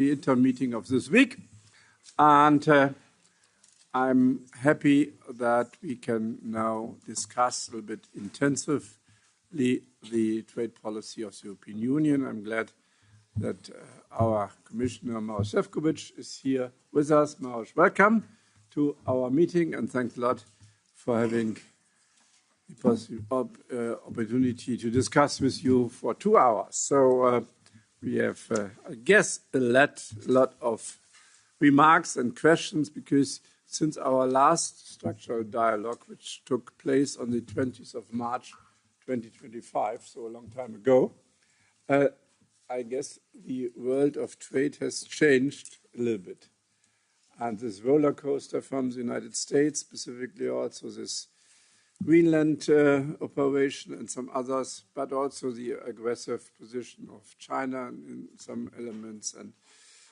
the INTA meeting of this week, and I'm happy that we can now discuss a little bit intensively the trade policy of the European Union. I'm glad that our Commissioner Maroš Šefčovič is here with us. Maroš, welcome to our meeting, and thanks a lot for having the opportunity to discuss with you for 2 hours. So we have, I guess, a lot of remarks and questions, because since our last structural dialogue, which took place on the 20th of March 2025, so a long time ago, I guess the world of trade has changed a little bit. And this roller coaster from the United States, specifically also this Greenland operation and some others, but also the aggressive position of China in some elements and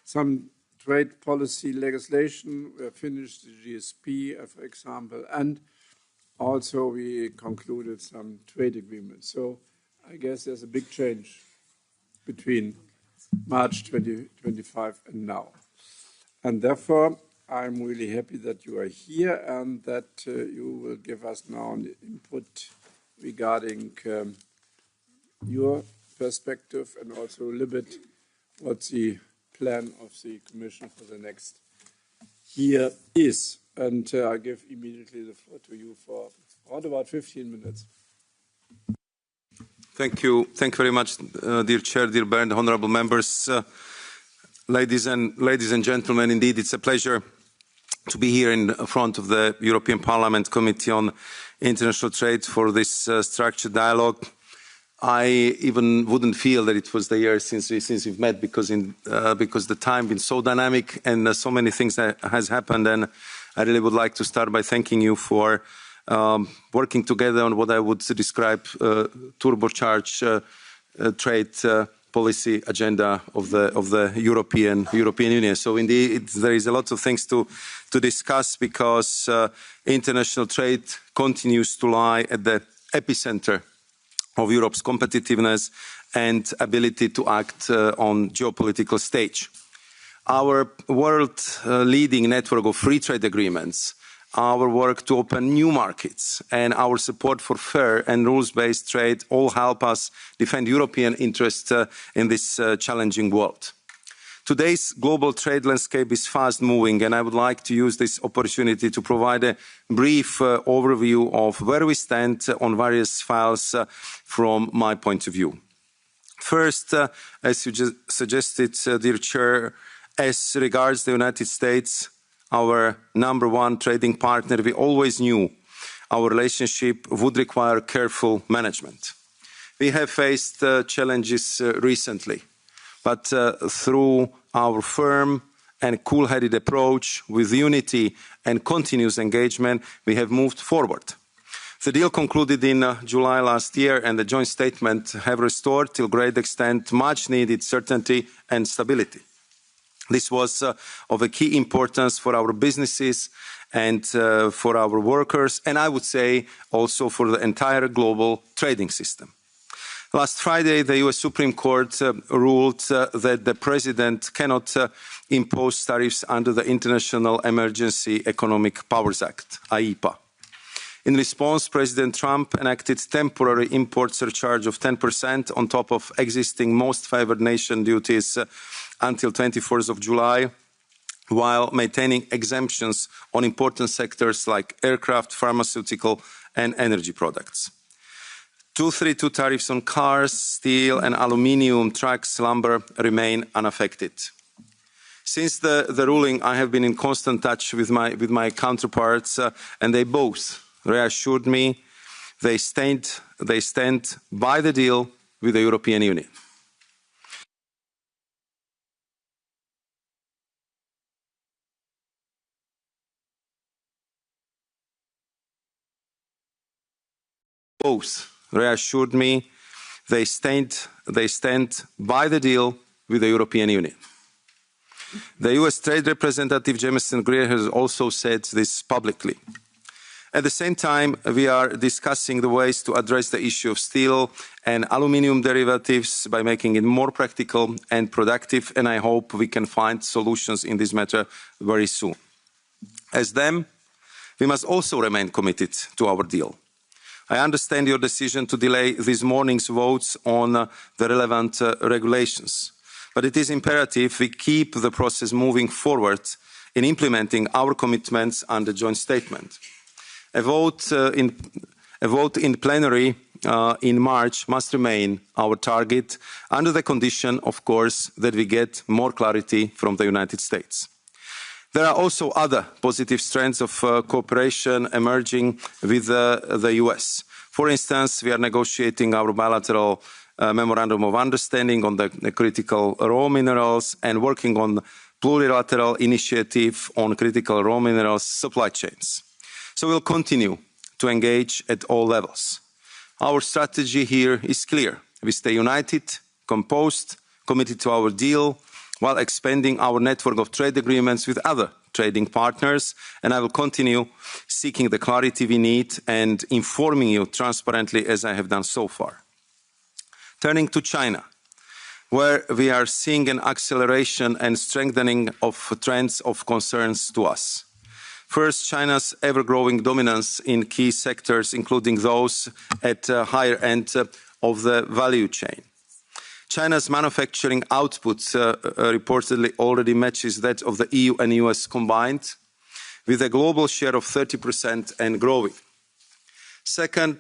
some trade policy legislation. We have finished the GSP, for example, and also we concluded some trade agreements. So I guess there's a big change between March 2025 and now. And therefore, I'm really happy that you are here and that you will give us now an input regarding your perspective and also a little bit what the plan of the Commission for the next year is. And I give immediately the floor to you for around about 15 minutes. Thank you. Thank you very much, dear Chair, dear Bernd, honourable members, ladies and gentlemen. Indeed, it's a pleasure to be here in front of the European Parliament Committee on International Trade for this structured dialogue. I even wouldn't feel that it was the year since we've met, because the time been so dynamic and so many things that has happened. And I really would like to start by thanking you for working together on what I would describe turbocharged trade policy agenda of the European Union. So indeed, there is a lot of things to discuss, because international trade continues to lie at the epicenter of Europe's competitiveness and ability to act on geopolitical stage. Our world-leading network of free trade agreements, our work to open new markets, and our support for fair and rules-based trade all help us defend European interests in this challenging world. Today's global trade landscape is fast-moving, and I would like to use this opportunity to provide a brief overview of where we stand on various files from my point of view. First, as you just suggested, dear Chair, as regards the United States, our #1 trading partner, we always knew our relationship would require careful management. We have faced challenges recently, but through our firm and cool-headed approach with unity and continuous engagement, we have moved forward. The deal concluded in July last year, and the joint statement have restored to a great extent much-needed certainty and stability. This was of a key importance for our businesses and for our workers, and I would say also for the entire global trading system. Last Friday, the US Supreme Court ruled that the President cannot impose tariffs under the International Emergency Economic Powers Act, IEPA. In response, President Trump enacted temporary import surcharge of 10% on top of existing most favored nation duties until 24th of July, while maintaining exemptions on important sectors like aircraft, pharmaceutical, and energy products. 232 tariffs on cars, steel, and aluminium, trucks, lumber remain unaffected. Since the ruling, I have been in constant touch with my counterparts, and they both reassured me they stand by the deal with the European Union. Both reassured me they stand by the deal with the European Union. The US Trade Representative Jamieson Greer has also said this publicly. At the same time, we are discussing the ways to address the issue of steel and aluminium derivatives by making it more practical and productive, and I hope we can find solutions in this matter very soon. As them, we must also remain committed to our deal. I understand your decision to delay this morning's votes on the relevant regulations, but it is imperative we keep the process moving forward in implementing our commitments under joint statement. A vote in plenary in March must remain our target, under the condition, of course, that we get more clarity from the United States. There are also other positive strands of cooperation emerging with the US. For instance, we are negotiating our bilateral memorandum of understanding on the critical raw minerals and working on plurilateral initiative on critical raw minerals supply chains. So we'll continue to engage at all levels. Our strategy here is clear. We stay united, composed, committed to our deal, while expanding our network of trade agreements with other trading partners, and I will continue seeking the clarity we need and informing you transparently as I have done so far. Turning to China, where we are seeing an acceleration and strengthening of trends of concerns to us. First, China's ever-growing dominance in key sectors, including those at the higher end of the value chain. China's manufacturing output reportedly already matches that of the EU and US combined, with a global share of 30% and growing. Second,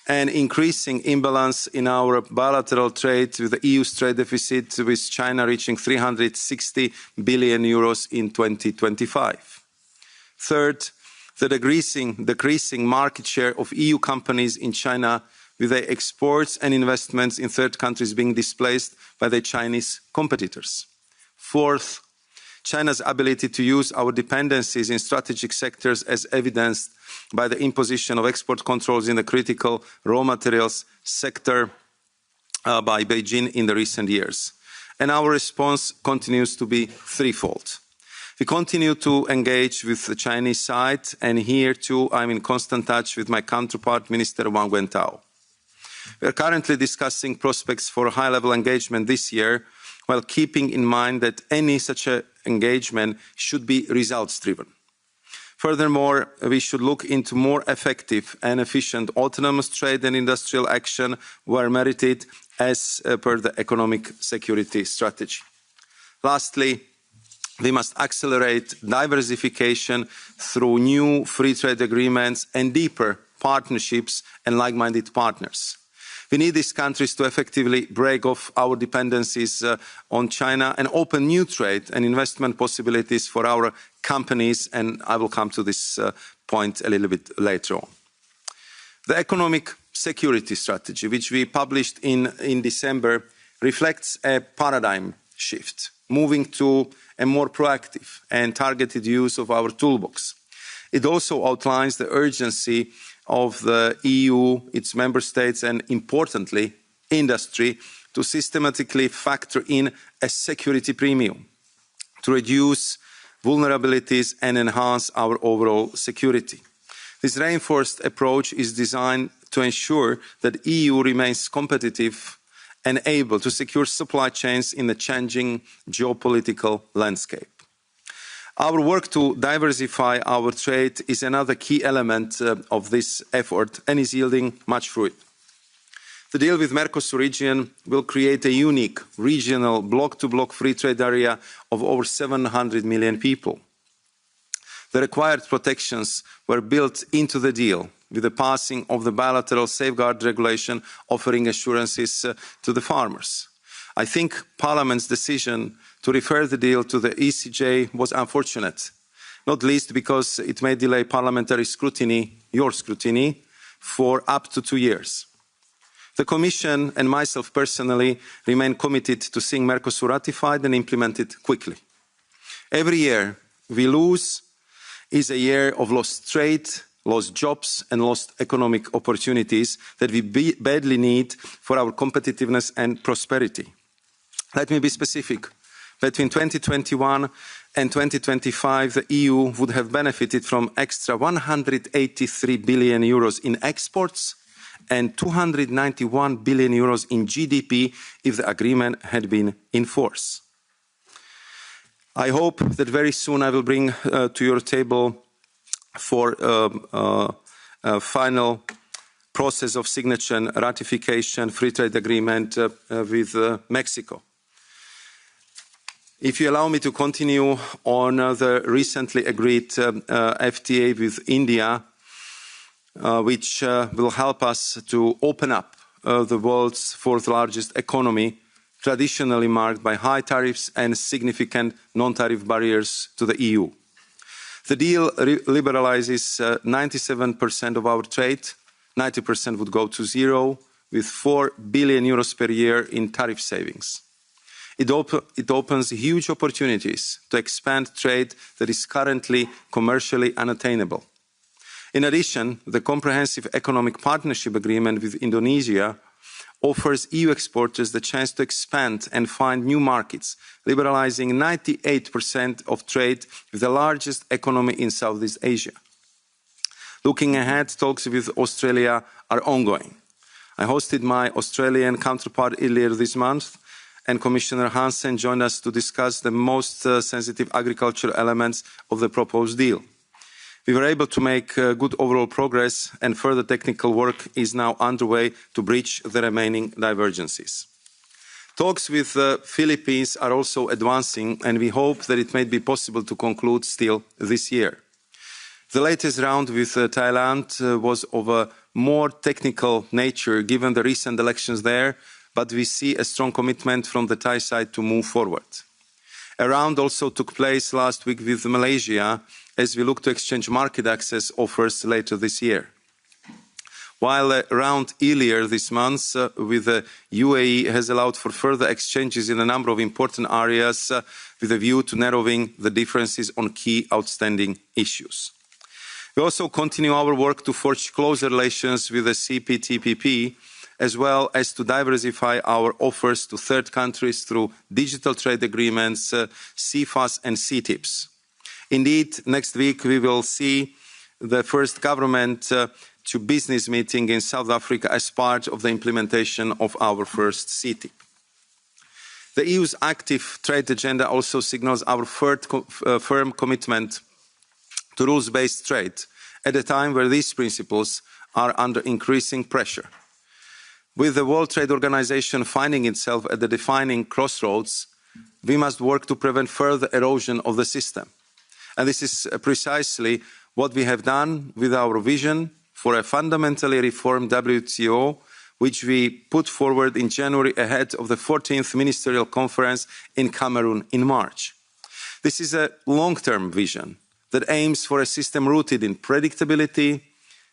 an increasing imbalance in our bilateral trade, with the EU's trade deficit with China reaching 360 billion euros in 2025. Third, the decreasing market share of EU companies in China, with their exports and investments in third countries being displaced by their Chinese competitors. Fourth, China's ability to use our dependencies in strategic sectors as evidenced by the imposition of export controls in the critical raw materials sector by Beijing in the recent years. And our response continues to be threefold. We continue to engage with the Chinese side, and here too I'm in constant touch with my counterpart, Minister Wang Wentao. We are currently discussing prospects for a high-level engagement this year, while keeping in mind that any such engagement should be results-driven. Furthermore, we should look into more effective and efficient autonomous trade and industrial action where merited as per the economic security strategy. Lastly, we must accelerate diversification through new free trade agreements and deeper partnerships and like-minded partners. We need these countries to effectively break off our dependencies on China and open new trade and investment possibilities for our companies, and I will come to this point a little bit later on. The economic security strategy, which we published in December, reflects a paradigm shift, moving to a more proactive and targeted use of our toolbox. It also outlines the urgency of the EU, its member states, and importantly, industry, to systematically factor in a security premium, to reduce vulnerabilities and enhance our overall security. This reinforced approach is designed to ensure that the EU remains competitive and able to secure supply chains in the changing geopolitical landscape. Our work to diversify our trade is another key element of this effort and is yielding much fruit. The deal with Mercosur region will create a unique regional bloc-to-bloc free trade area of over 700 million people. The required protections were built into the deal with the passing of the bilateral safeguard regulation offering assurances to the farmers. I think Parliament's decision to refer the deal to the ECJ was unfortunate, not least because it may delay parliamentary scrutiny, your scrutiny, for up to 2 years. The Commission and myself personally remain committed to seeing Mercosur ratified and implemented quickly. Every year we lose is a year of lost trade, lost jobs and lost economic opportunities that we badly need for our competitiveness and prosperity. Let me be specific. Between 2021 and 2025, the EU would have benefited from extra 183 billion euros in exports and 291 billion euros in GDP if the agreement had been in force. I hope that very soon I will bring to your table for a final process of signature and ratification free trade agreement with Mexico. If you allow me to continue on the recently agreed FTA with India, which will help us to open up the world's fourth largest economy, traditionally marked by high tariffs and significant non-tariff barriers to the EU. The deal liberalizes 97% of our trade, 90% would go to zero, with 4 billion euros per year in tariff savings. It opens huge opportunities to expand trade that is currently commercially unattainable. In addition, the Comprehensive Economic Partnership Agreement with Indonesia offers EU exporters the chance to expand and find new markets, liberalizing 98% of trade with the largest economy in Southeast Asia. Looking ahead, talks with Australia are ongoing. I hosted my Australian counterpart earlier this month, and Commissioner Hansen joined us to discuss the most sensitive agricultural elements of the proposed deal. We were able to make good overall progress, and further technical work is now underway to bridge the remaining divergences. Talks with the Philippines are also advancing, and we hope that it may be possible to conclude still this year. The latest round with Thailand was of a more technical nature given the recent elections there, but we see a strong commitment from the Thai side to move forward. A round also took place last week with Malaysia as we look to exchange market access offers later this year. While a round earlier this month with the UAE has allowed for further exchanges in a number of important areas with a view to narrowing the differences on key outstanding issues. We also continue our work to forge closer relations with the CPTPP, as well as to diversify our offers to third countries through digital trade agreements, CFAs and CTIPs. Indeed, next week we will see the first government-to-business meeting in South Africa as part of the implementation of our first CTIP. The EU's active trade agenda also signals our firm commitment to rules-based trade at a time where these principles are under increasing pressure. With the World Trade Organization finding itself at the defining crossroads, we must work to prevent further erosion of the system. And this is precisely what we have done with our vision for a fundamentally reformed WTO, which we put forward in January ahead of the 14th Ministerial Conference in Cameroon in March. This is a long-term vision that aims for a system rooted in predictability,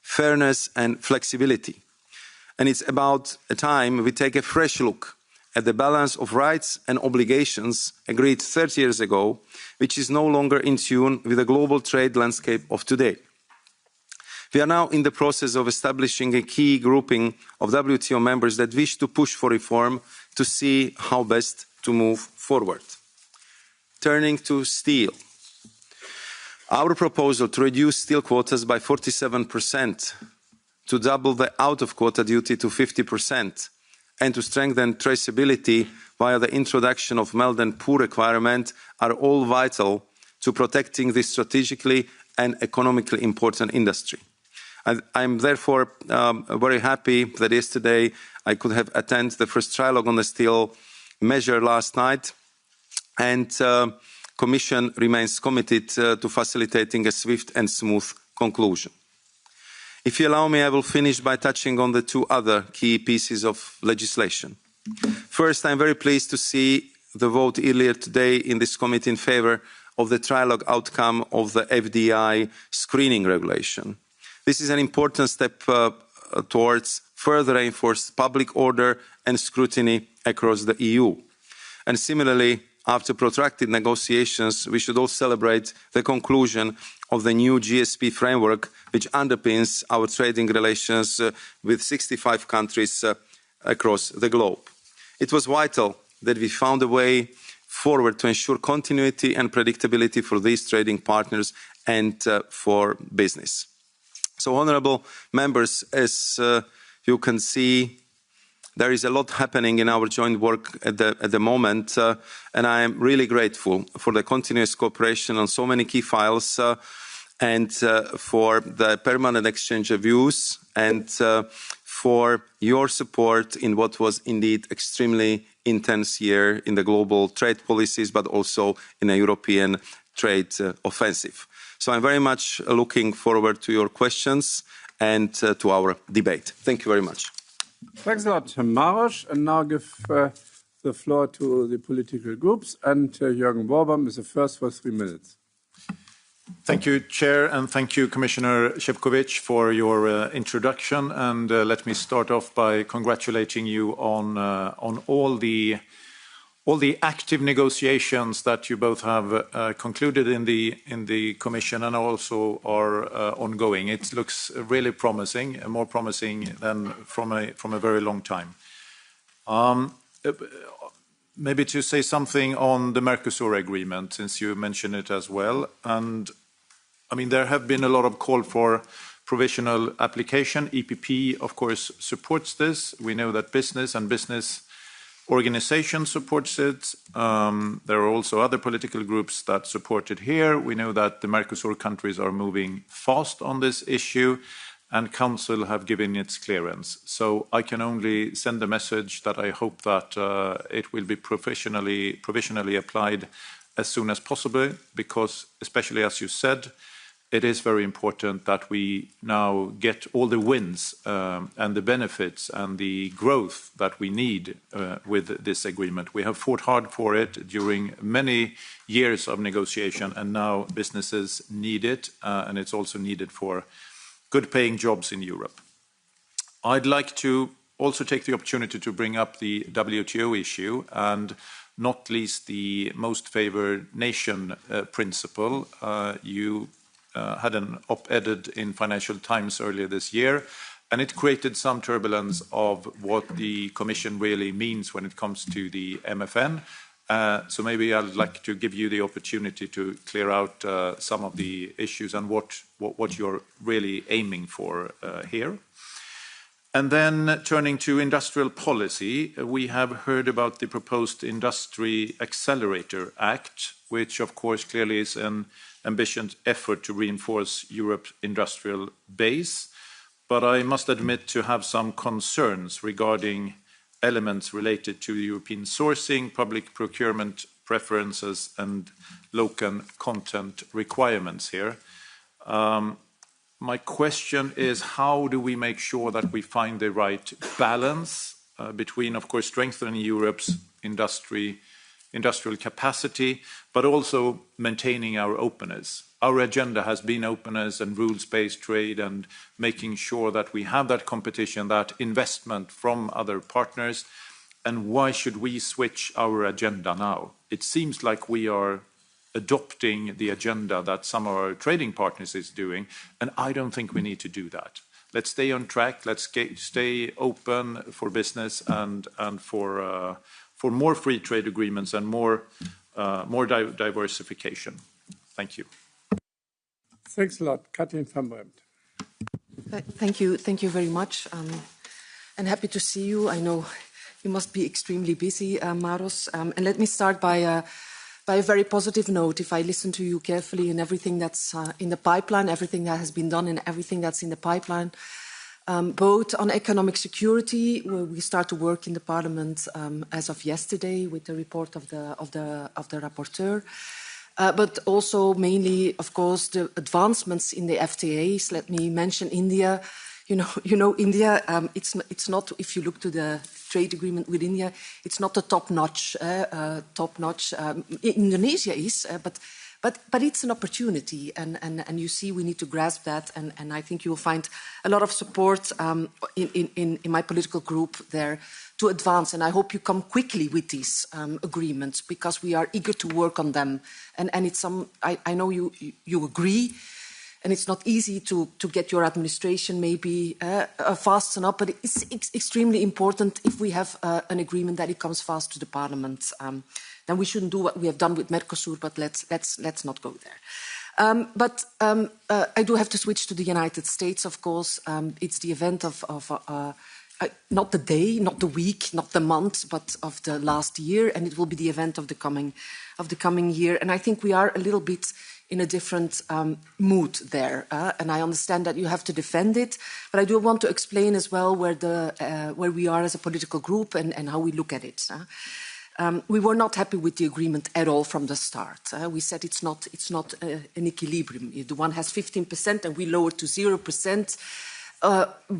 fairness and flexibility. And it's about a time we take a fresh look at the balance of rights and obligations agreed 30 years ago, which is no longer in tune with the global trade landscape of today. We are now in the process of establishing a key grouping of WTO members that wish to push for reform to see how best to move forward. Turning to steel. Our proposal to reduce steel quotas by 47%, to double the out-of-quota duty to 50%, and to strengthen traceability via the introduction of melt and pour requirement are all vital to protecting this strategically and economically important industry. I'm therefore very happy that yesterday I could have attended the first trilogue on the steel measure last night, and the Commission remains committed to facilitating a swift and smooth conclusion. If you allow me, I will finish by touching on the two other key pieces of legislation. First, I'm very pleased to see the vote earlier today in this committee in favour of the trilogue outcome of the FDI screening regulation. This is an important step towards further reinforced public order and scrutiny across the EU. And similarly, after protracted negotiations, we should all celebrate the conclusion of the new GSP framework, which underpins our trading relations with 65 countries across the globe. It was vital that we found a way forward to ensure continuity and predictability for these trading partners and for business. So, honourable members, as you can see, there is a lot happening in our joint work at the moment, and I am really grateful for the continuous cooperation on so many key files and for the permanent exchange of views and for your support in what was indeed extremely intense year in the global trade policies, but also in a European trade offensive. So I'm very much looking forward to your questions and to our debate. Thank you very much. Thanks a lot, Maroš. And now give the floor to the political groups. And Jürgen Borbam is the first for 3 minutes. Thank you, Chair, and thank you, Commissioner Šefčovič, for your introduction. And let me start off by congratulating you on all the active negotiations that you both have concluded in the Commission and also are ongoing. It looks really promising, more promising than from a very long time. Maybe to say something on the Mercosur agreement, since you mentioned it as well. And I mean, there have been a lot of call for provisional application. EPP, of course, supports this. We know that business and business organization supports it. There are also other political groups that support it here. We know that the Mercosur countries are moving fast on this issue, and Council have given its clearance. So I can only send a message that I hope that it will be provisionally applied as soon as possible, because, especially as you said, it is very important that we now get all the wins and the benefits and the growth that we need with this agreement. We have fought hard for it during many years of negotiation, and now businesses need it, and it's also needed for good-paying jobs in Europe. I'd like to also take the opportunity to bring up the WTO issue, and not least the most favored nation principle. You had an op-ed in Financial Times earlier this year, and it created some turbulence of what the Commission really means when it comes to the MFN. So maybe I'd like to give you the opportunity to clear out some of the issues and what you're really aiming for here. And then turning to industrial policy, we have heard about the proposed Industry Accelerator Act, which of course clearly is an ambitious effort to reinforce Europe's industrial base. But I must admit to have some concerns regarding elements related to European sourcing, public procurement preferences, and local content requirements here. My question is, how do we make sure that we find the right balance between, of course, strengthening Europe's industrial capacity, but also maintaining our openness? Our agenda has been openness and rules-based trade and making sure that we have that competition, that investment from other partners. And why should we switch our agenda now? It seems like we are adopting the agenda that some of our trading partners is doing, and I don't think we need to do that. Let's stay on track. Let's stay open for business and for more free trade agreements and more diversification. Thank you. Thanks a lot. Katrin van Bremt. Thank you very much. And happy to see you. I know you must be extremely busy, Maroš. And let me start by a very positive note. If I listen to you carefully and everything that's in the pipeline, everything that has been done and everything that's in the pipeline, both on economic security, where we start to work in the Parliament as of yesterday with the report of the rapporteur, but also mainly, of course, the advancements in the FTAs. Let me mention India. You know, India. It's not. If you look to the trade agreement with India, it's not the top-notch. Indonesia is, but it's an opportunity, and you see we need to grasp that, and I think you will find a lot of support in my political group there to advance, and I hope you come quickly with these agreements, because we are eager to work on them, and it's I know you agree. And it's not easy to get your administration maybe fast enough, but it's extremely important if we have an agreement that it comes fast to the Parliament. then we shouldn't do what we have done with Mercosur, but let's not go there. I do have to switch to the United States, of course. It's the event of not the day, not the week, not the month, but of the last year, and it will be the event of the coming year. And I think we are a little bit in a different mood there, and I understand that you have to defend it, but I do want to explain as well where we are as a political group and how we look at it. We were not happy with the agreement at all from the start. We said it's not an equilibrium. The one has 15% and we lowered to 0%.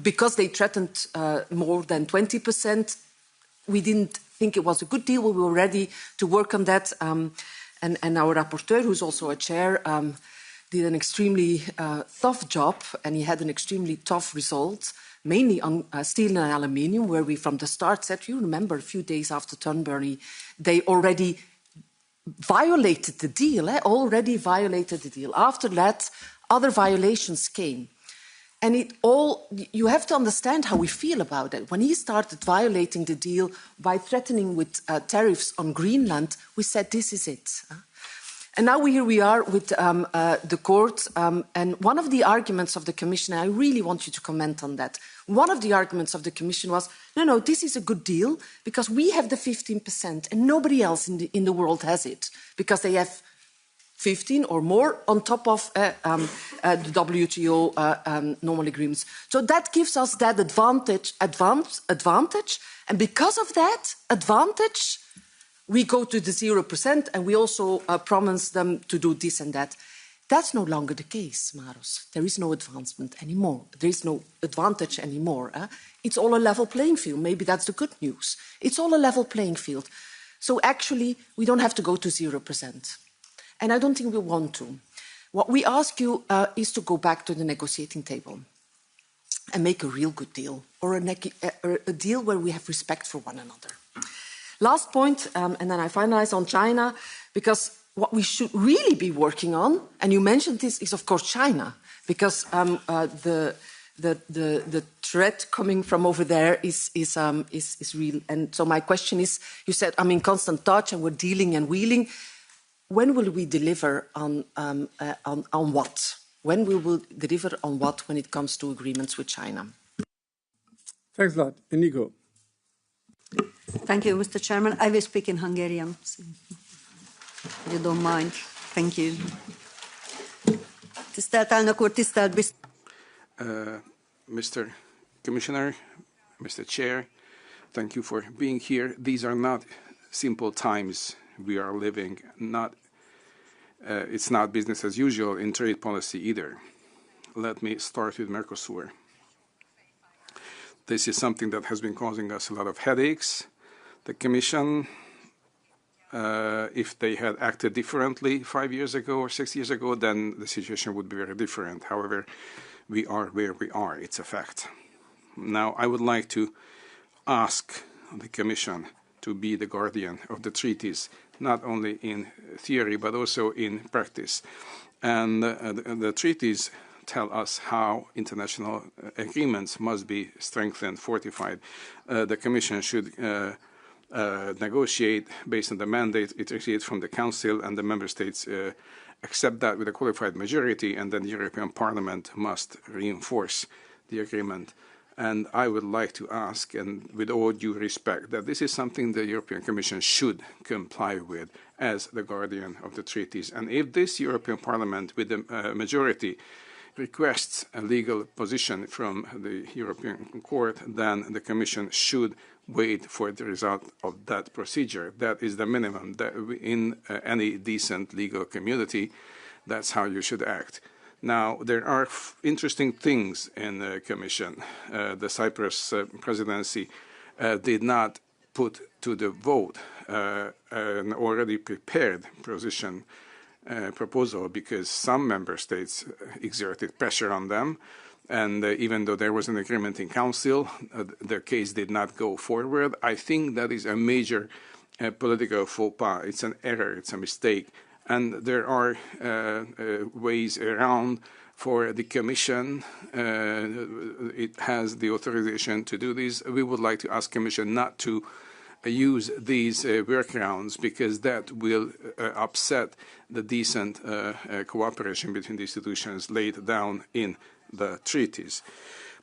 Because they threatened more than 20%, we didn't think it was a good deal. We were ready to work on that. And our rapporteur, who's also a chair, did an extremely tough job, and he had an extremely tough result, mainly on steel and aluminium, where we from the start said, you remember a few days after Turnberry, they already violated the deal, already violated the deal. After that, other violations came. And you have to understand how we feel about it. When he started violating the deal by threatening with tariffs on Greenland, we said, this is it. And now here we are with the court. And one of the arguments of the Commission, and I really want you to comment on that, one of the arguments of the Commission was, no, this is a good deal because we have the 15% and nobody else in the world has it because they have 15 or more on top of the WTO normal agreements. So that gives us that advantage, and because of that advantage, we go to the 0%, and we also promise them to do this and that. That's no longer the case, Maroš. There is no advancement anymore. There is no advantage anymore. It's all a level playing field. Maybe that's the good news. It's all a level playing field. So actually, we don't have to go to 0%. And I don't think we want to. What we ask you is to go back to the negotiating table and make a real good deal, or a deal where we have respect for one another. Last point, and then I finalize on China, because what we should really be working on, and you mentioned this, is of course China, because the threat coming from over there is real. And so my question is, you said I'm in constant touch and we're dealing and wheeling. When will we deliver on what? When we will deliver on what when it comes to agreements with China? Thanks a lot. Inigo. Thank you, Mr. Chairman. I will speak in Hungarian, so if you don't mind. Thank you. Tisztelt elnök úr, tisztelt biztos. Mr. Commissioner, Mr. Chair, thank you for being here. These are not simple times we are living. It's not business as usual in trade policy either. Let me start with Mercosur. This is something that has been causing us a lot of headaches. The Commission, if they had acted differently 5 years ago or 6 years ago, then the situation would be very different. However, we are where we are. It's a fact. Now, I would like to ask the Commission to be the guardian of the treaties, not only in theory, but also in practice. And the treaties tell us how international agreements must be strengthened, fortified. The Commission should negotiate based on the mandate it receives from the Council, and the Member States accept that with a qualified majority, and then the European Parliament must reinforce the agreement. And I would like to ask, and with all due respect, that this is something the European Commission should comply with as the guardian of the treaties. And if this European Parliament, with a majority, requests a legal position from the European Court, then the Commission should wait for the result of that procedure. That is the minimum. That in any decent legal community, that's how you should act. Now, there are interesting things in the Commission. The Cyprus presidency did not put to the vote an already prepared position proposal because some member states exerted pressure on them. And even though there was an agreement in Council, the case did not go forward. I think that is a major political faux pas. It's an error. It's a mistake. And there are ways around for the Commission. It has the authorization to do this. We would like to ask Commission not to use these workarounds, because that will upset the decent cooperation between the institutions laid down in the treaties.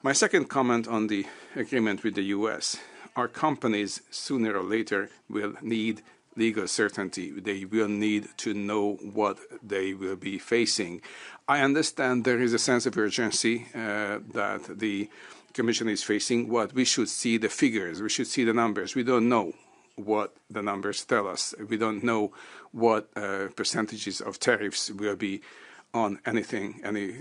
My second comment on the agreement with the US. Our companies, sooner or later, will need legal certainty. They will need to know what they will be facing. I understand there is a sense of urgency that the Commission is facing. What we should see the figures, we should see the numbers. We don't know what the numbers tell us. We don't know what percentages of tariffs will be on anything, any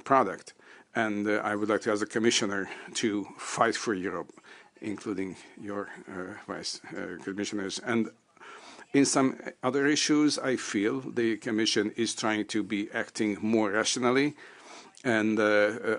product. And I would like to ask the Commissioner to fight for Europe, including your Vice Commissioners. And in some other issues, I feel the Commission is trying to be acting more rationally and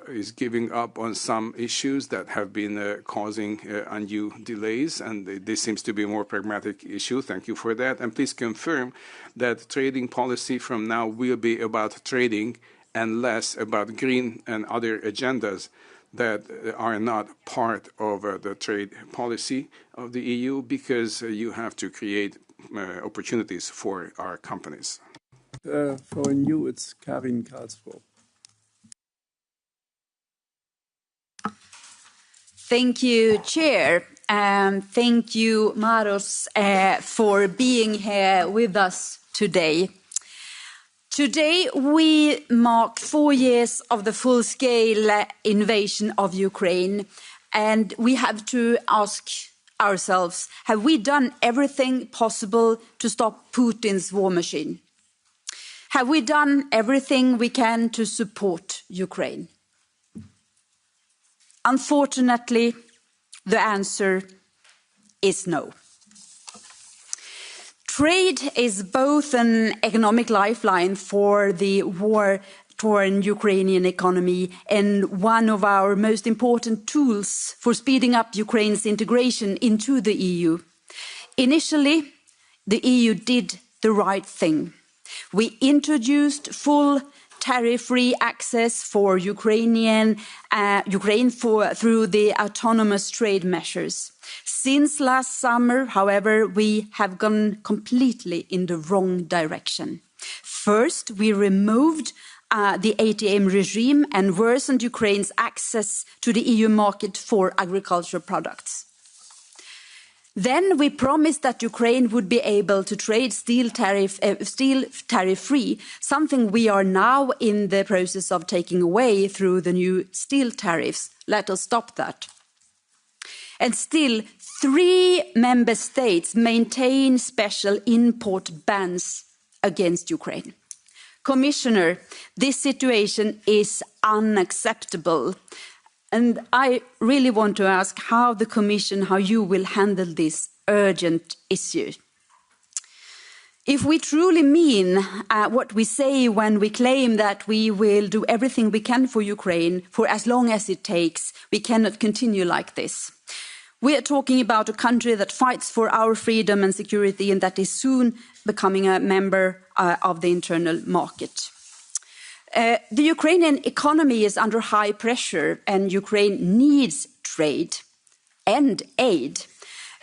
is giving up on some issues that have been causing undue delays. And this seems to be a more pragmatic issue. Thank you for that. And please confirm that trading policy from now will be about trading and less about green and other agendas that are not part of the trade policy of the EU, because you have to create opportunities for our companies. For you, it's Karin Karlsruhe. Thank you, Chair, and thank you, Maroš, for being here with us today. Today, we mark 4 years of the full-scale invasion of Ukraine, and we have to ask ourselves, have we done everything possible to stop Putin's war machine? Have we done everything we can to support Ukraine? Unfortunately, the answer is no. Trade is both an economic lifeline for the war-torn Ukrainian economy and one of our most important tools for speeding up Ukraine's integration into the EU. Initially, the EU did the right thing. We introduced full tariff-free access for Ukraine through the autonomous trade measures. Since last summer, however, we have gone completely in the wrong direction. First, we removed the ATM regime and worsened Ukraine's access to the EU market for agricultural products. Then we promised that Ukraine would be able to trade steel tariff-free, something we are now in the process of taking away through the new steel tariffs. Let us stop that. And still, 3 member states maintain special import bans against Ukraine. Commissioner, this situation is unacceptable. And I really want to ask how the Commission, how you will handle this urgent issue. If we truly mean what we say when we claim that we will do everything we can for Ukraine for as long as it takes, we cannot continue like this. We are talking about a country that fights for our freedom and security and that is soon becoming a member of the internal market. The Ukrainian economy is under high pressure and Ukraine needs trade and aid.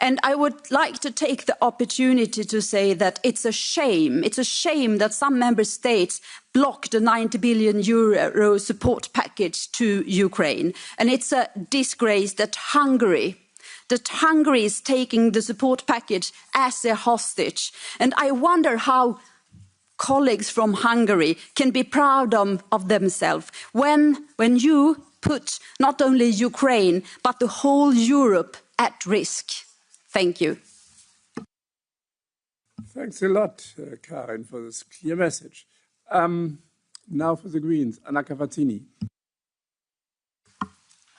And I would like to take the opportunity to say that it's a shame that some member states blocked a 90 billion euro support package to Ukraine. And it's a disgrace that Hungary is taking the support package as a hostage. And I wonder how colleagues from Hungary can be proud of themselves when you put not only Ukraine, but the whole Europe at risk. Thank you. Thanks a lot, Karin, for this clear message. Now for the Greens, Anna Cavazzini.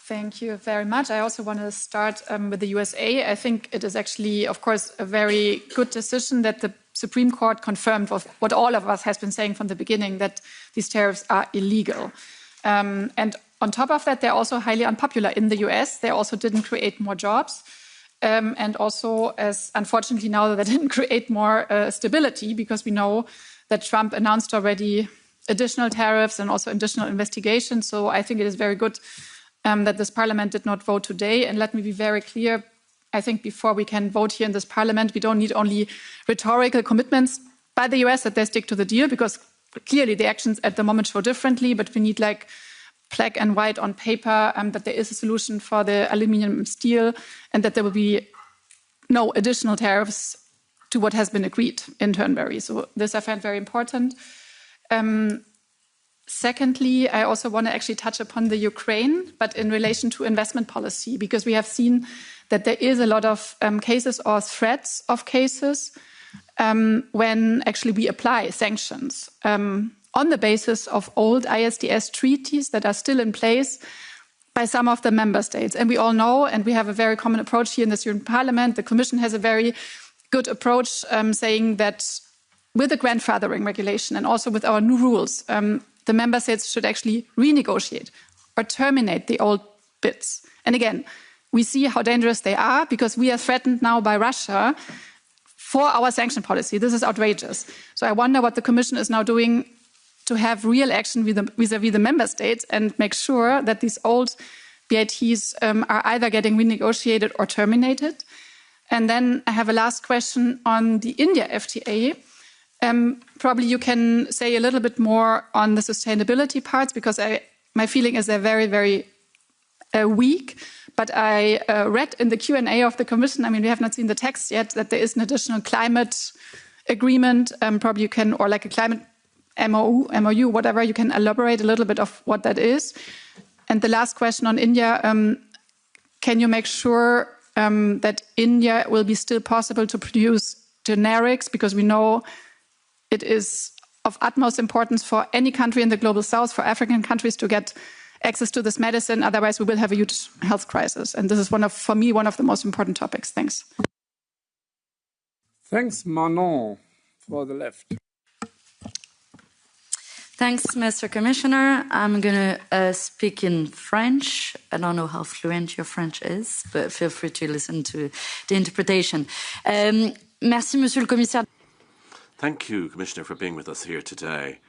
Thank you very much. I also want to start with the USA. I think it is actually, of course, a very good decision that the Supreme Court confirmed what all of us has been saying from the beginning, that these tariffs are illegal. And on top of that, they're also highly unpopular in the US. They also didn't create more jobs. And also, as unfortunately now, they didn't create more stability, because we know that Trump announced already additional tariffs and also additional investigations. So I think it is very good that this parliament did not vote today. And let me be very clear, I think before we can vote here in this parliament, we don't need only rhetorical commitments by the US that they stick to the deal, because clearly the actions at the moment show differently, but we need like black and white on paper that there is a solution for the aluminium and steel, and that there will be no additional tariffs to what has been agreed in Turnberry. So this I find very important. Secondly, I also want to actually touch upon the Ukraine, but in relation to investment policy, because we have seen that there is a lot of cases or threats of cases when actually we apply sanctions on the basis of old ISDS treaties that are still in place by some of the member states. And we all know, and we have a very common approach here in this European Parliament, the Commission has a very good approach saying that with the grandfathering regulation and also with our new rules, the member states should actually renegotiate or terminate the old bids. And again, we see how dangerous they are because we are threatened now by Russia for our sanction policy. This is outrageous. So I wonder what the Commission is now doing to have real action vis-à-vis the member states and make sure that these old BITs are either getting renegotiated or terminated. And then I have a last question on the India FTA. Probably you can say a little bit more on the sustainability parts, because my feeling is they're very, very weak. But I read in the Q&A of the Commission, I mean, we have not seen the text yet, that there is an additional climate agreement. Probably you can, or like a climate MOU, whatever, you can elaborate a little bit of what that is. And the last question on India, can you make sure that India will be still possible to produce generics? Because we know it is of utmost importance for any country in the global south, for African countries to get access to this medicine. Otherwise, we will have a huge health crisis. And this is for me, one of the most important topics. Thanks. Thanks, Manon, for the left. Thanks, Mr. Commissioner. I'm going to speak in French. I don't know how fluent your French is, but feel free to listen to the interpretation. Merci, Monsieur le Commissaire. Thank you, Commissioner, for being with us here today.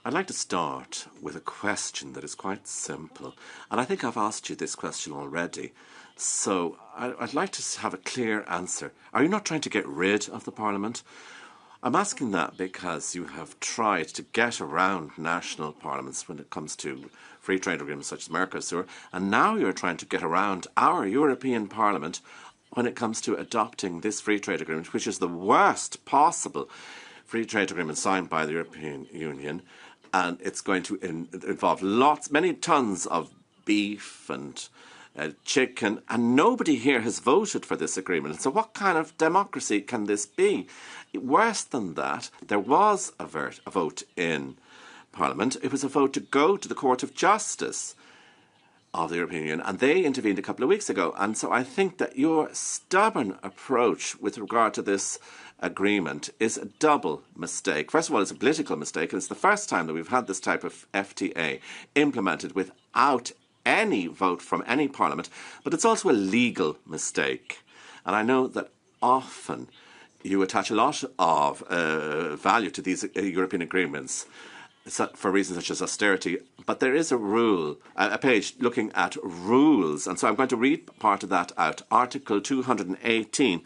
I'd like to start with a question that is quite simple. And I think I've asked you this question already. So I'd like to have a clear answer. Are you not trying to get rid of the Parliament? I'm asking that because you have tried to get around national parliaments when it comes to free trade agreements such as Mercosur, and now you're trying to get around our European Parliament when it comes to adopting this free trade agreement, which is the worst possible free trade agreement signed by the European Union, and it's going to involve many tons of beef and chicken, and nobody here has voted for this agreement. So what kind of democracy can this be? Worse than that, there was a vote in Parliament. It was a vote to go to the Court of Justice of the European Union, and they intervened a couple of weeks ago. And so I think that your stubborn approach with regard to this agreement is a double mistake. First of all, it's a political mistake, and it's the first time that we've had this type of FTA implemented without any vote from any parliament, but it's also a legal mistake. And I know that often you attach a lot of value to these European agreements for reasons such as austerity, but there is a rule, a page looking at rules, and so I'm going to read part of that out. Article 218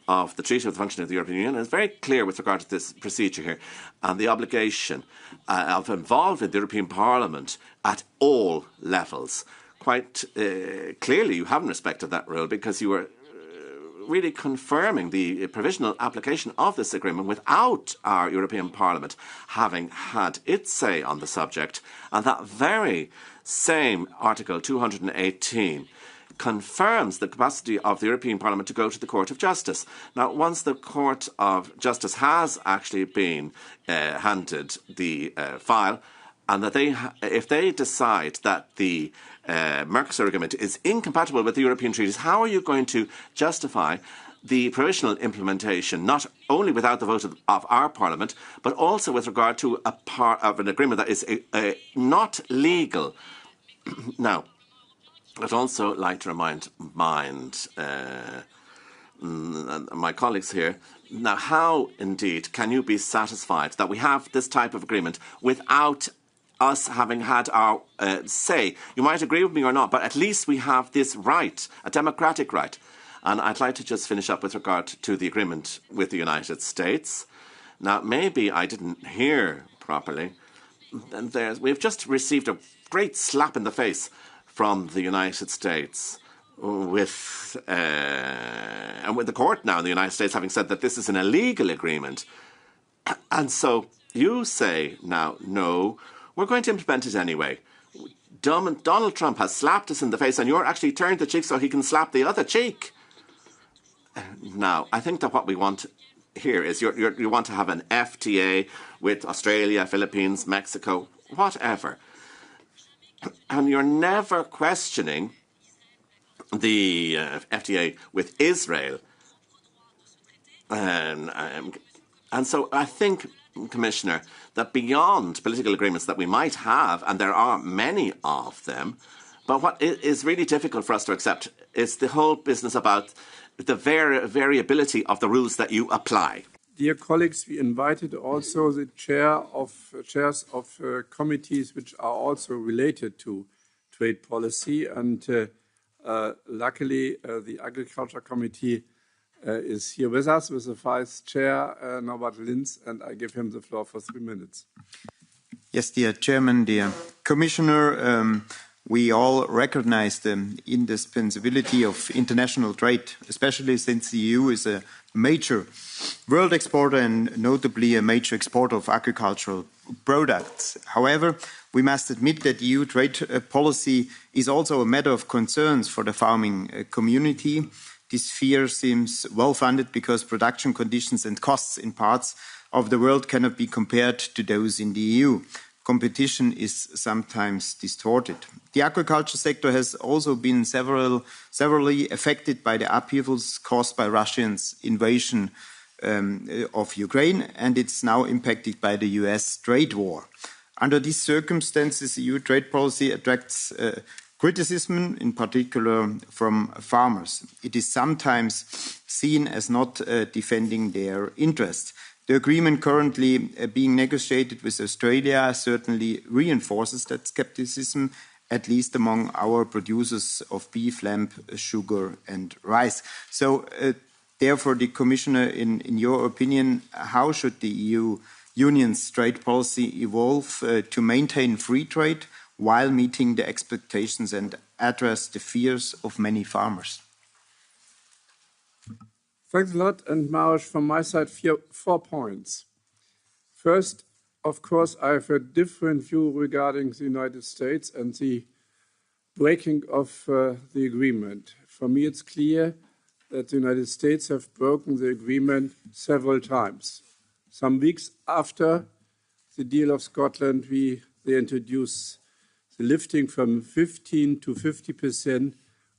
of the Treaty of the Functioning of the European Union is very clear with regard to this procedure here and the obligation of involving the European Parliament at all levels. Quite clearly you haven't respected that rule because you were really confirming the provisional application of this agreement without our European Parliament having had its say on the subject. And that very same Article 218 confirms the capacity of the European Parliament to go to the Court of Justice. Now, once the Court of Justice has actually been handed the file, and that if they decide that the Mercosur agreement is incompatible with the European treaties, how are you going to justify the provisional implementation, not only without the vote of our Parliament, but also with regard to a part of an agreement that is not legal? Now, I'd also like to remind my colleagues here, now how indeed can you be satisfied that we have this type of agreement without us having had our say? You might agree with me or not, but at least we have this right, a democratic right. And I'd like to just finish up with regard to the agreement with the United States. Now, maybe I didn't hear properly. We've just received a great slap in the face from the United States with the court now in the United States having said that this is an illegal agreement. And so you say now, no, we're going to implement it anyway. Donald Trump has slapped us in the face and you're actually turned the cheek so he can slap the other cheek. Now, I think that what we want here is you want to have an FTA with Australia, Philippines, Mexico, whatever. And you're never questioning the FTA with Israel. And so I think, Commissioner, that beyond political agreements that we might have, and there are many of them, but what is really difficult for us to accept is the whole business about the variability of the rules that you apply. Dear colleagues, we invited also the chairs of committees which are also related to trade policy, and luckily the Agriculture Committee is here with us with the Vice Chair, Norbert Linz, and I give him the floor for 3 minutes. Yes, dear Chairman, dear Commissioner, we all recognize the indispensability of international trade, especially since the EU is a major world exporter and notably a major exporter of agricultural products. However, we must admit that EU trade policy is also a matter of concerns for the farming community. This fear seems well funded because production conditions and costs in parts of the world cannot be compared to those in the EU. Competition is sometimes distorted. The agriculture sector has also been severely affected by the upheavals caused by Russia's invasion of Ukraine, and it's now impacted by the US trade war. Under these circumstances, EU trade policy attracts criticism, in particular from farmers. It is sometimes seen as not defending their interests. The agreement currently being negotiated with Australia certainly reinforces that skepticism, at least among our producers of beef, lamb, sugar and rice. So, therefore, the Commissioner, in your opinion, how should the EU Union's trade policy evolve to maintain free trade while meeting the expectations and address the fears of many farmers? Thanks a lot, and Maroš, from my side, 4 points. First, of course, I have a different view regarding the United States and the breaking of the agreement. For me, it's clear that the United States have broken the agreement several times. Some weeks after the deal of Scotland, they introduced the lifting from 15 to 50%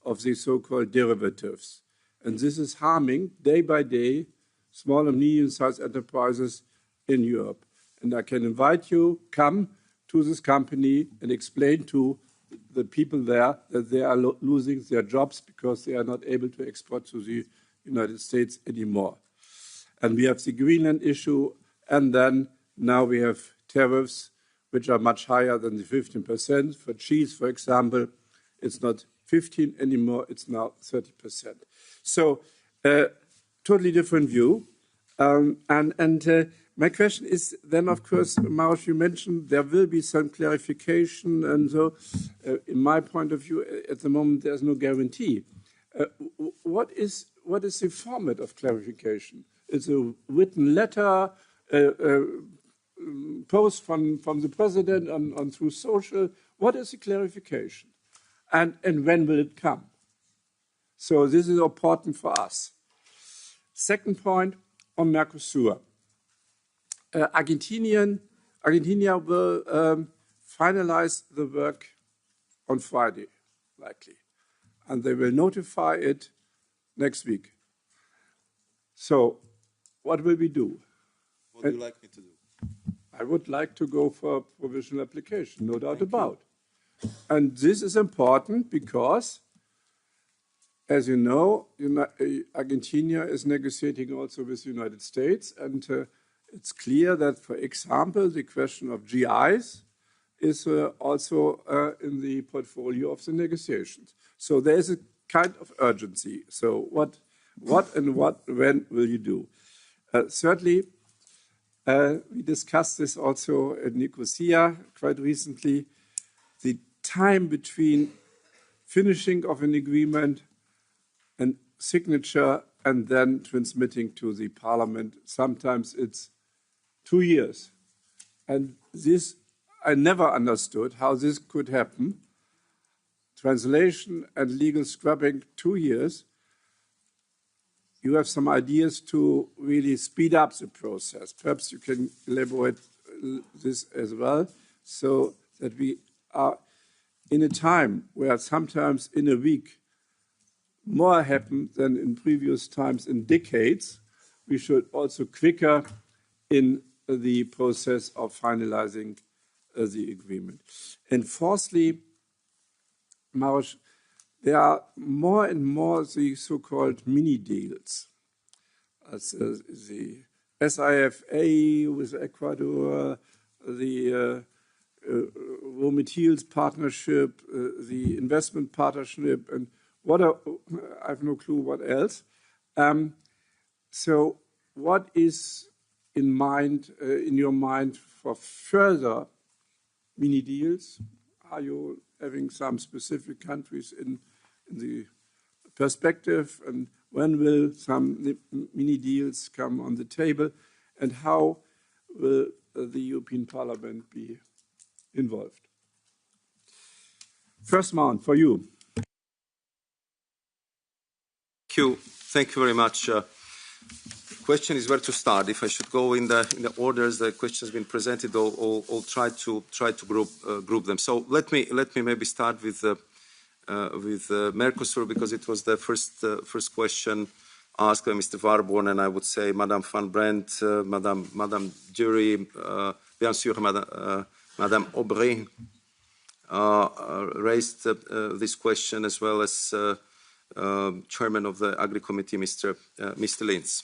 of the so-called derivatives. And this is harming, day by day, small and medium-sized enterprises in Europe. And I can invite you, come to this company and explain to the people there that they are losing their jobs because they are not able to export to the United States anymore. And we have the Greenland issue, and then now we have tariffs, which are much higher than the 15%. For cheese, for example, it's not 15 anymore, it's now 30%. So, totally different view. My question is then, of course, Maroš, you mentioned there will be some clarification, and so, in my point of view, at the moment, there's no guarantee. What is the format of clarification? It's a written letter, post from the president on through social. What is the clarification? And when will it come? So this is important for us. Second point on Mercosur. Argentina will finalize the work on Friday, likely. And they will notify it next week. So what will we do? What would you like me to do? I would like to go for a provisional application, no doubt about. And this is important because, as you know, Argentina is negotiating also with the United States, and it's clear that, for example, the question of GIs is also in the portfolio of the negotiations. So there is a kind of urgency. So when will you do? Thirdly, we discussed this also in Nicosia quite recently. The time between finishing of an agreement and signature and then transmitting to the parliament, sometimes it's 2 years. And this, I never understood how this could happen. Translation and legal scrubbing, 2 years. You have some ideas to really speed up the process. Perhaps you can elaborate this as well, so that we are in a time where sometimes in a week more happen than in previous times in decades. We should also quicker in the process of finalizing the agreement. And fourthly, Maroš, there are more and more the so-called mini deals. The SIFA with Ecuador, the raw materials partnership, the investment partnership, and I have no clue what else. So what is in your mind for further mini deals? Are you having some specific countries in the perspective, and when will some mini deals come on the table, and how will the European Parliament be involved? First round for you. Thank you very much. Question is where to start. If I should go in the orders the questions been presented, I'll try to group them. So let me maybe start with Mercosur, because it was the first question asked by Mr. Warborn, and I would say Madame Van Brandt, Madame Dury, bien sûr, Madame Aubry raised this question, as well as Chairman of the Agri Committee, Mr. Linz.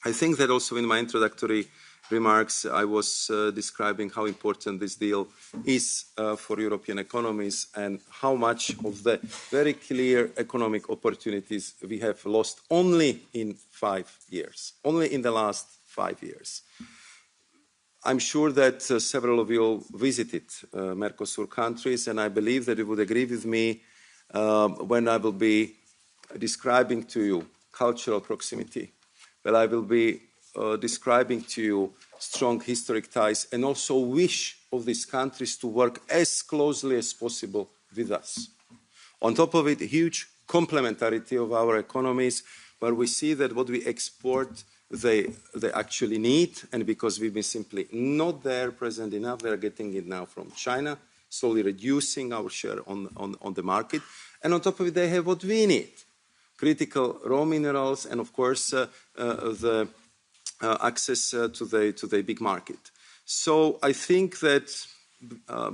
I think that also in my introductory remarks, I was describing how important this deal is for European economies, and how much of the very clear economic opportunities we have lost only in 5 years, only in the last 5 years. I'm sure that several of you visited Mercosur countries, and I believe that you would agree with me when I will be describing to you cultural proximity, but I will be describing to you strong historic ties, and also wish of these countries to work as closely as possible with us. On top of it, huge complementarity of our economies, where we see that what we export they actually need, and because we've been simply not there present enough, they're getting it now from China, slowly reducing our share on the market. And on top of it, they have what we need: critical raw minerals, and of course the access to the big market. So I think that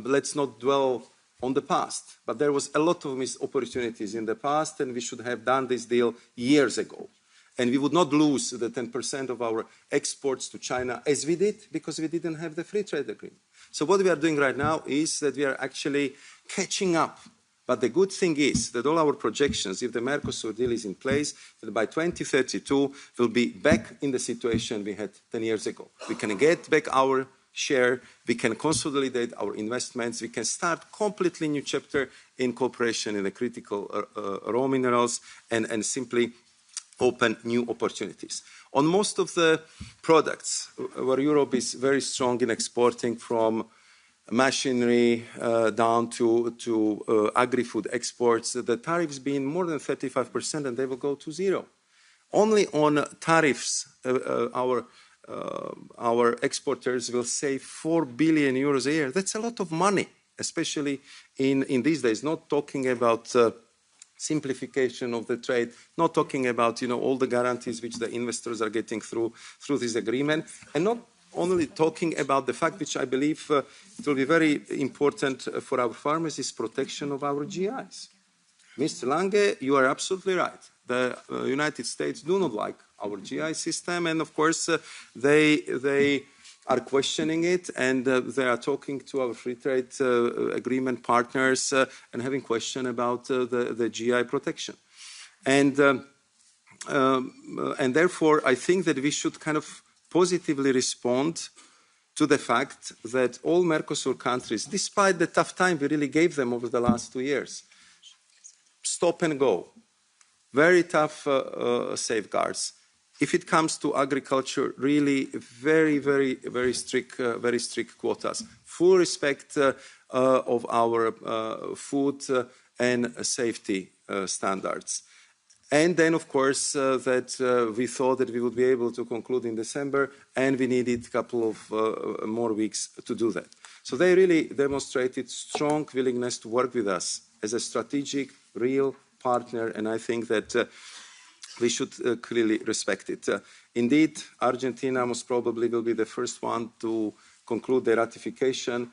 let's not dwell on the past, but there was a lot of missed opportunities in the past, and we should have done this deal years ago. And we would not lose the 10% of our exports to China as we did, because we didn't have the free trade agreement. So what we are doing right now is that we are actually catching up. But the good thing is that all our projections, if the Mercosur deal is in place, that by 2032 we'll be back in the situation we had 10 years ago. We can get back our share, we can consolidate our investments, we can start completely new chapter in cooperation in the critical raw minerals, and simply open new opportunities. On most of the products where Europe is very strong in exporting, from machinery down to agri-food exports, the tariffs being more than 35%, and they will go to zero. Only on tariffs, our exporters will save 4 billion euros a year. That's a lot of money, especially in these days. Not talking about simplification of the trade, not talking about all the guarantees which the investors are getting through this agreement, and not only talking about the fact, which I believe it will be very important for our farmers, is protection of our GIs. Mr. Lange, you are absolutely right. The United States do not like our GI system, and of course they are questioning it, and they are talking to our free trade agreement partners and having question about the GI protection. And therefore, I think that we should kind of positively respond to the fact that all Mercosur countries, despite the tough time we really gave them over the last 2 years, stop and go. Very tough safeguards. If it comes to agriculture, really very strict quotas. Full respect of our food and safety standards. And then, of course, that we thought that we would be able to conclude in December, and we needed a couple of more weeks to do that. So they really demonstrated strong willingness to work with us as a strategic, real partner, and I think that we should clearly respect it. Indeed, Argentina most probably will be the first one to conclude the ratification.